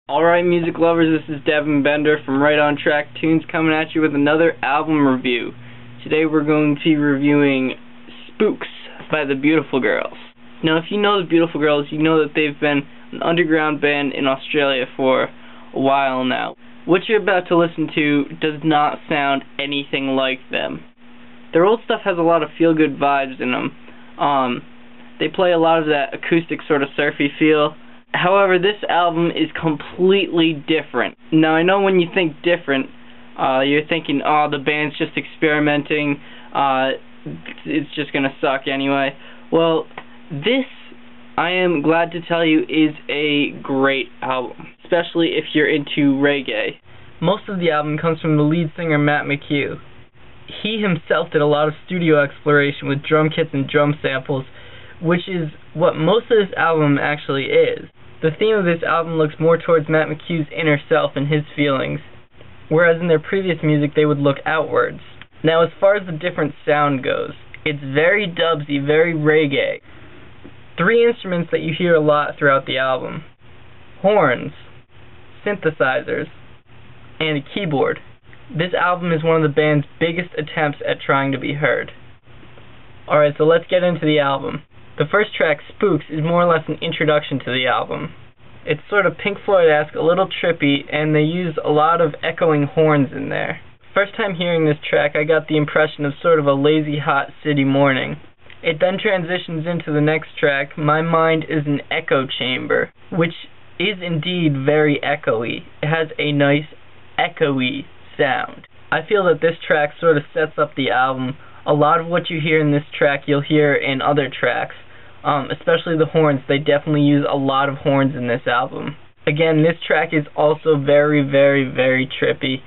Alright, music lovers, this is Devin Bender from Right On Track Tunes coming at you with another album review. Today we're going to be reviewing Spooks by the Beautiful Girls. Now, if you know the Beautiful Girls, you know that they've been an underground band in Australia for a while now. What you're about to listen to does not sound anything like them. Their old stuff has a lot of feel-good vibes in them. They play a lot of that acoustic sort of surfy feel. However, this album is completely different. Now, I know when you think different, you're thinking, oh, the band's just experimenting, it's just gonna suck anyway. Well, this, I am glad to tell you, is a great album, especially if you're into reggae. Most of the album comes from the lead singer, Matt McHugh. He himself did a lot of studio exploration with drum kits and drum samples, which is what most of this album actually is. The theme of this album looks more towards Matt McHugh's inner self and his feelings, whereas in their previous music they would look outwards. Now, as far as the different sound goes, it's very dubsy, very reggae. Three instruments that you hear a lot throughout the album: horns, synthesizers, and a keyboard. This album is one of the band's biggest attempts at trying to be heard. Alright, so let's get into the album. The first track, Spooks, is more or less an introduction to the album. It's sort of Pink Floyd-esque, a little trippy, and they use a lot of echoing horns in there. First time hearing this track, I got the impression of sort of a lazy hot city morning. It then transitions into the next track, My Mind is an Echo Chamber, which is indeed very echoey. It has a nice echoey sound. I feel that this track sort of sets up the album. A lot of what you hear in this track you'll hear in other tracks. Especially the horns. They definitely use a lot of horns in this album. Again, this track is also very, very, very trippy,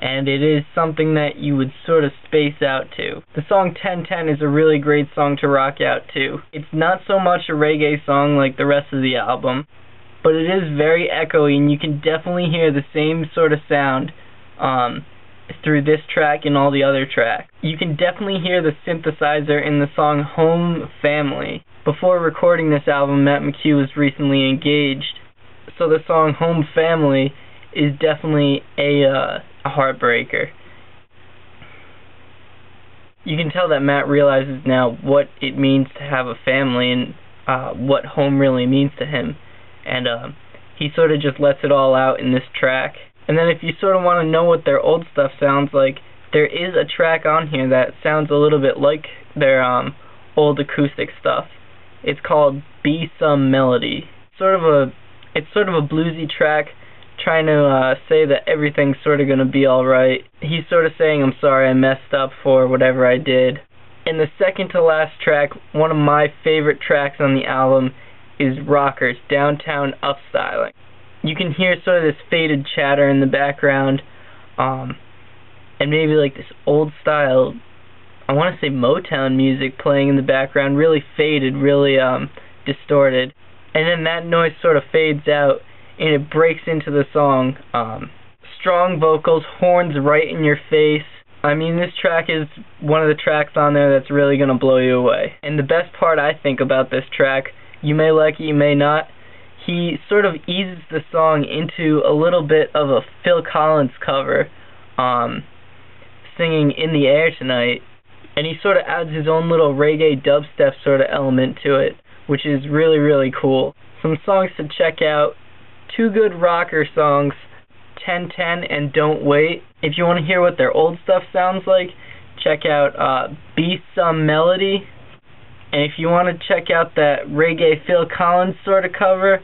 and it is something that you would sort of space out to. The song 1010 is a really great song to rock out to. It's not so much a reggae song like the rest of the album, but it is very echoey, and you can definitely hear the same sort of sound through this track and all the other tracks. You can definitely hear the synthesizer in the song Home Family. Before recording this album, Matt McHugh was recently engaged, so the song Home Family is definitely a heartbreaker. You can tell that Matt realizes now what it means to have a family and what home really means to him, and he sort of just lets it all out in this track. And then if you sort of want to know what their old stuff sounds like, there is a track on here that sounds a little bit like their old acoustic stuff. It's called Be Some Melody. It's sort of a bluesy track, trying to say that everything's sort of going to be alright. He's sort of saying, I'm sorry I messed up for whatever I did. And the second to last track, one of my favorite tracks on the album, is Rockers, Downtown Upstyling. You can hear sort of this faded chatter in the background, and maybe like this old style, I want to say Motown music playing in the background, really faded, really distorted. And then that noise sort of fades out, and it breaks into the song. Strong vocals, horns right in your face. I mean, this track is one of the tracks on there that's really going to blow you away. And the best part, I think, about this track, you may like it, you may not, he sort of eases the song into a little bit of a Phil Collins cover, singing In the Air Tonight, and he sort of adds his own little reggae dubstep sort of element to it, which is really, really cool. Some songs to check out: two good rocker songs, 1010 and Don't Wait. If you want to hear what their old stuff sounds like, check out Be Some Melody. And if you want to check out that reggae Phil Collins sort of cover,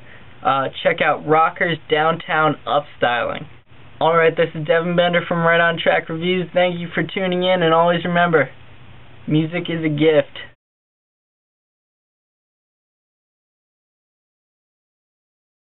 check out Rockers, Downtown Upstyling. Alright, this is Devin Bender from Right On Track Reviews. Thank you for tuning in, and always remember, music is a gift.